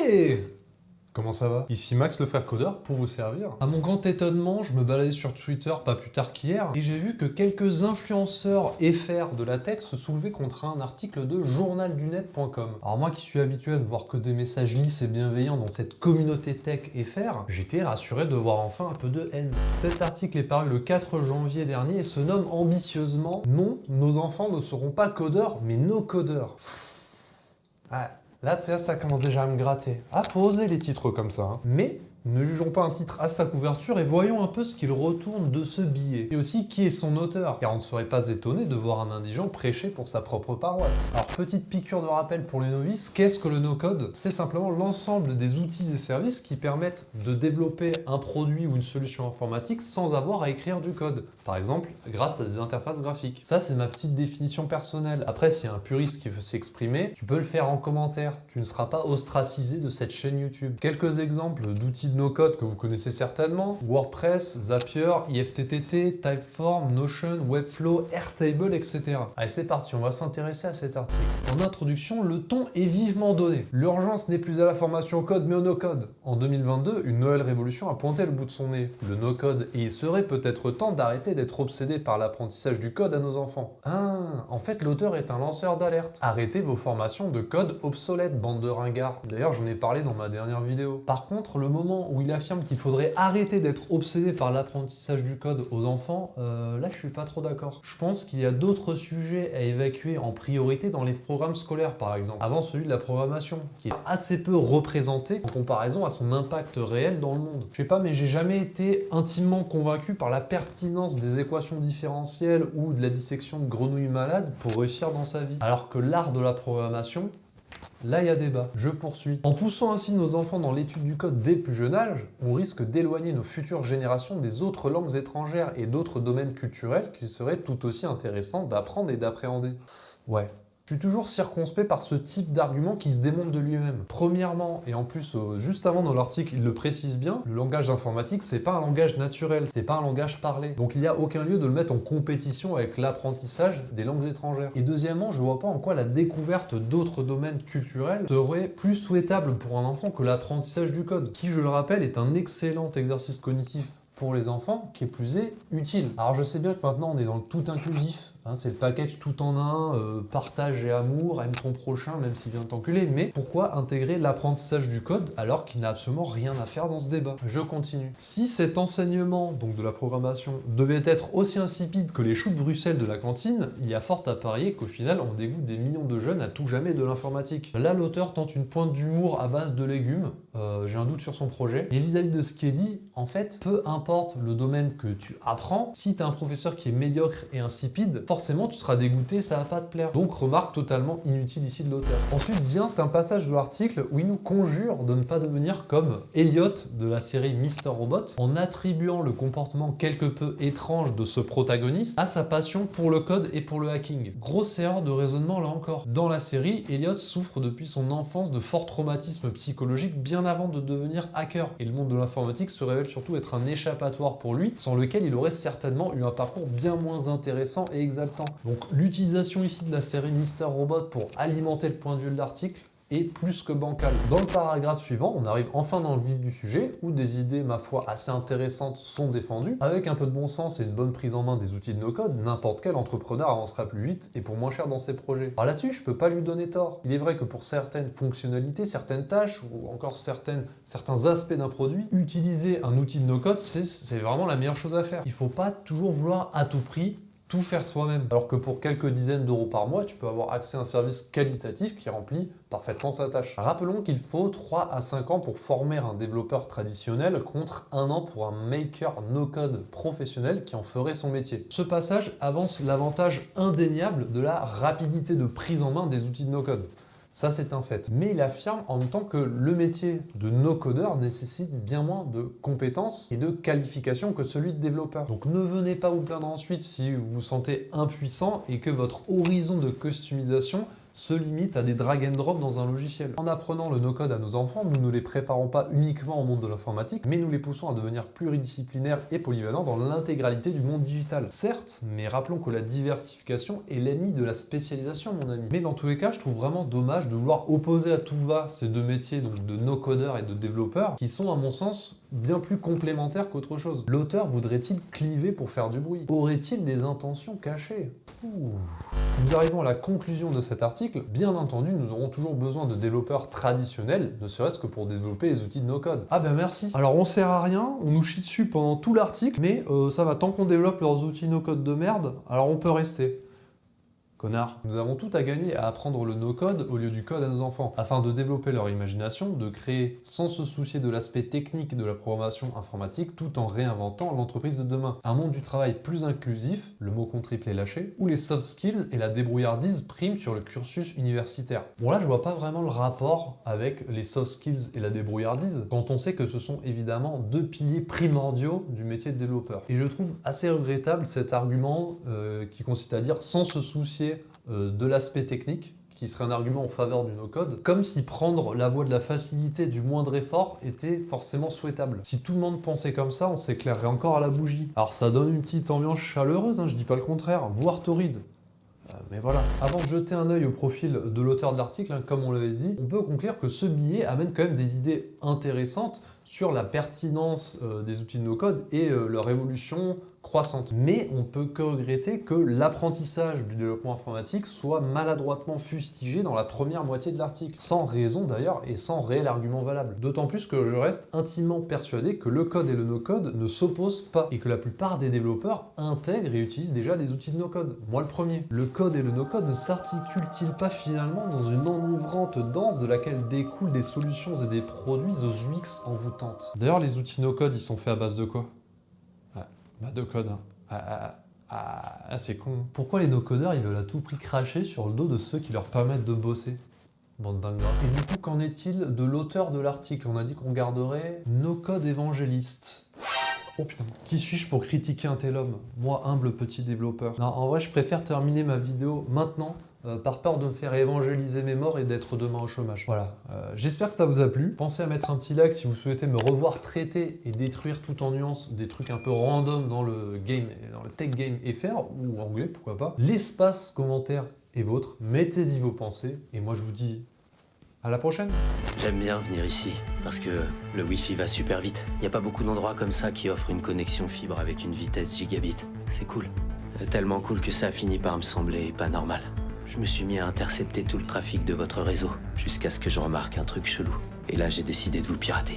Hey! Comment ça va? Ici Max le frère codeur pour vous servir. À mon grand étonnement, je me baladais sur Twitter pas plus tard qu'hier et j'ai vu que quelques influenceurs FR de la tech se soulevaient contre un article de journaldunet.com. Alors moi qui suis habitué à ne voir que des messages lisses et bienveillants dans cette communauté tech FR, j'étais rassuré de voir enfin un peu de haine. Cet article est paru le 4 janvier dernier et se nomme ambitieusement « Non, nos enfants ne seront pas codeurs, mais no codeurs ». Ah. Là, ça commence déjà à me gratter. Ah, faut oser les titres comme ça. Hein. Mais ne jugeons pas un titre à sa couverture et voyons un peu ce qu'il retourne de ce billet. Et aussi qui est son auteur, car on ne serait pas étonné de voir un indigent prêcher pour sa propre paroisse. Alors, petite piqûre de rappel pour les novices, qu'est-ce que le no-code? C'est simplement l'ensemble des outils et services qui permettent de développer un produit ou une solution informatique sans avoir à écrire du code. Par exemple, grâce à des interfaces graphiques. Ça, c'est ma petite définition personnelle. Après, s'il y a un puriste qui veut s'exprimer, tu peux le faire en commentaire. Tu ne seras pas ostracisé de cette chaîne YouTube. Quelques exemples d'outils de no-code que vous connaissez certainement. WordPress, Zapier, IFTTT, Typeform, Notion, Webflow, Airtable, etc. Allez, c'est parti, on va s'intéresser à cet article. En introduction, le ton est vivement donné. L'urgence n'est plus à la formation au code, mais au no-code. En 2022, une nouvelle révolution a pointé le bout de son nez. Le no-code. Et il serait peut-être temps d'arrêter d'être obsédé par l'apprentissage du code à nos enfants. Ah, en fait, l'auteur est un lanceur d'alerte. Arrêtez vos formations de code obsolètes, bande de ringards. D'ailleurs, j'en ai parlé dans ma dernière vidéo. Par contre, le moment où il affirme qu'il faudrait arrêter d'être obsédé par l'apprentissage du code aux enfants, là, je suis pas trop d'accord. Je pense qu'il y a d'autres sujets à évacuer en priorité dans les programmes scolaires, par exemple, avant celui de la programmation, qui est assez peu représenté en comparaison à son impact réel dans le monde. Je sais pas, mais j'ai jamais été intimement convaincu par la pertinence des équations différentielles ou de la dissection de grenouilles malades pour réussir dans sa vie. Alors que l'art de la programmation, là, il y a débat. Je poursuis. En poussant ainsi nos enfants dans l'étude du code dès le plus jeune âge, on risque d'éloigner nos futures générations des autres langues étrangères et d'autres domaines culturels qu'il serait tout aussi intéressant d'apprendre et d'appréhender. Ouais. Je suis toujours circonspect par ce type d'argument qui se démonte de lui-même. Premièrement, et en plus juste avant dans l'article, il le précise bien, le langage informatique, c'est pas un langage naturel, c'est pas un langage parlé. Donc il n'y a aucun lieu de le mettre en compétition avec l'apprentissage des langues étrangères. Et deuxièmement, je vois pas en quoi la découverte d'autres domaines culturels serait plus souhaitable pour un enfant que l'apprentissage du code, qui, je le rappelle, est un excellent exercice cognitif pour les enfants, qui est plus utile. Alors je sais bien que maintenant on est dans le tout inclusif, hein, c'est le package tout en un, partage et amour, aime ton prochain même s'il vient t'enculer, mais pourquoi intégrer l'apprentissage du code alors qu'il n'a absolument rien à faire dans ce débat? Je continue. Si cet enseignement, donc de la programmation, devait être aussi insipide que les choux de Bruxelles de la cantine, il y a fort à parier qu'au final on dégoûte des millions de jeunes à tout jamais de l'informatique. Là l'auteur tente une pointe d'humour à base de légumes, j'ai un doute sur son projet, et vis-à-vis de ce qui est dit, en fait, peu importe le domaine que tu apprends, si tu as un professeur qui est médiocre et insipide, forcément tu seras dégoûté, ça va pas te plaire. Donc remarque totalement inutile ici de l'auteur. Ensuite vient un passage de l'article où il nous conjure de ne pas devenir comme Elliot de la série Mr. Robot, en attribuant le comportement quelque peu étrange de ce protagoniste à sa passion pour le code et pour le hacking. Grosse erreur de raisonnement là encore. Dans la série, Elliot souffre depuis son enfance de forts traumatismes psychologiques bien avant de devenir hacker. Et le monde de l'informatique se révèle surtout être un échappatoire pour lui, sans lequel il aurait certainement eu un parcours bien moins intéressant et exaltant. Donc l'utilisation ici de la série Mr. Robot pour alimenter le point de vue de l'article est plus que bancal. Dans le paragraphe suivant, on arrive enfin dans le vif du sujet, où des idées, ma foi, assez intéressantes sont défendues. Avec un peu de bon sens et une bonne prise en main des outils de no-code, n'importe quel entrepreneur avancera plus vite et pour moins cher dans ses projets. Alors là-dessus, je peux pas lui donner tort. Il est vrai que pour certaines fonctionnalités, certaines tâches, ou encore certains aspects d'un produit, utiliser un outil de no-code, c'est vraiment la meilleure chose à faire. Il faut pas toujours vouloir à tout prix tout faire soi-même. Alors que pour quelques dizaines d'euros par mois, tu peux avoir accès à un service qualitatif qui remplit parfaitement sa tâche. Rappelons qu'il faut 3 à 5 ans pour former un développeur traditionnel contre 1 an pour un maker no-code professionnel qui en ferait son métier. Ce passage avance l'avantage indéniable de la rapidité de prise en main des outils de no-code. Ça, c'est un fait. Mais il affirme en même temps que le métier de no-codeur nécessite bien moins de compétences et de qualifications que celui de développeur. Donc ne venez pas vous plaindre ensuite si vous vous sentez impuissant et que votre horizon de customisation se limite à des drag and drop dans un logiciel. En apprenant le no-code à nos enfants, nous ne les préparons pas uniquement au monde de l'informatique, mais nous les poussons à devenir pluridisciplinaires et polyvalents dans l'intégralité du monde digital. Certes, mais rappelons que la diversification est l'ennemi de la spécialisation, mon ami. Mais dans tous les cas, je trouve vraiment dommage de vouloir opposer à tout va ces deux métiers, donc de no-codeur et de développeur, qui sont à mon sens bien plus complémentaires qu'autre chose. L'auteur voudrait-il cliver pour faire du bruit? Aurait-il des intentions cachées? Nous arrivons à la conclusion de cet article. Bien entendu, nous aurons toujours besoin de développeurs traditionnels, ne serait-ce que pour développer les outils de no-code. Ah ben merci. Alors on sert à rien, on nous chie dessus pendant tout l'article, mais ça va, tant qu'on développe leurs outils no-code de merde, alors on peut rester. Connard. Nous avons tout à gagner à apprendre le no-code au lieu du code à nos enfants, afin de développer leur imagination, de créer sans se soucier de l'aspect technique de la programmation informatique, tout en réinventant l'entreprise de demain. Un monde du travail plus inclusif, le mot con triple est lâché, où les soft skills et la débrouillardise priment sur le cursus universitaire. Bon là, je vois pas vraiment le rapport avec les soft skills et la débrouillardise, quand on sait que ce sont évidemment deux piliers primordiaux du métier de développeur. Et je trouve assez regrettable cet argument qui consiste à dire sans se soucier de l'aspect technique, qui serait un argument en faveur du no-code, comme si prendre la voie de la facilité du moindre effort était forcément souhaitable. Si tout le monde pensait comme ça, on s'éclairerait encore à la bougie. Alors ça donne une petite ambiance chaleureuse, hein, je dis pas le contraire, voire torride. Mais voilà. Avant de jeter un œil au profil de l'auteur de l'article, hein, comme on l'avait dit, on peut conclure que ce billet amène quand même des idées intéressantes sur la pertinence des outils de no-code et leur évolution croissante. Mais on peut que regretter que l'apprentissage du développement informatique soit maladroitement fustigé dans la première moitié de l'article, sans raison d'ailleurs et sans réel argument valable. D'autant plus que je reste intimement persuadé que le code et le no-code ne s'opposent pas et que la plupart des développeurs intègrent et utilisent déjà des outils de no-code. Moi le premier. Le code et le no-code ne s'articulent-ils pas finalement dans une enivrante danse de laquelle découlent des solutions et des produits aux UX envoûtantes? D'ailleurs, les outils no-code, ils sont faits à base de quoi? Bah de code, hein. C'est con. Pourquoi les no-codeurs, ils veulent à tout prix cracher sur le dos de ceux qui leur permettent de bosser? Bande d'ingrats. Et du coup, qu'en est-il de l'auteur de l'article? On a dit qu'on garderait no-code évangéliste. Oh putain. Qui suis-je pour critiquer un tel homme? Moi, humble petit développeur. Non, en vrai, je préfère terminer ma vidéo maintenant, par peur de me faire évangéliser mes morts et d'être demain au chômage. Voilà. J'espère que ça vous a plu. Pensez à mettre un petit like si vous souhaitez me revoir traiter et détruire tout en nuances des trucs un peu random dans le game, dans le tech game FR, ou anglais, pourquoi pas. L'espace commentaire est vôtre. Mettez-y vos pensées. Et moi, je vous dis à la prochaine. J'aime bien venir ici, parce que le Wi-Fi va super vite. Il n'y a pas beaucoup d'endroits comme ça qui offrent une connexion fibre avec une vitesse gigabit. C'est cool. Tellement cool que ça a fini par me sembler pas normal. Je me suis mis à intercepter tout le trafic de votre réseau, jusqu'à ce que je remarque un truc chelou. Et là, j'ai décidé de vous pirater.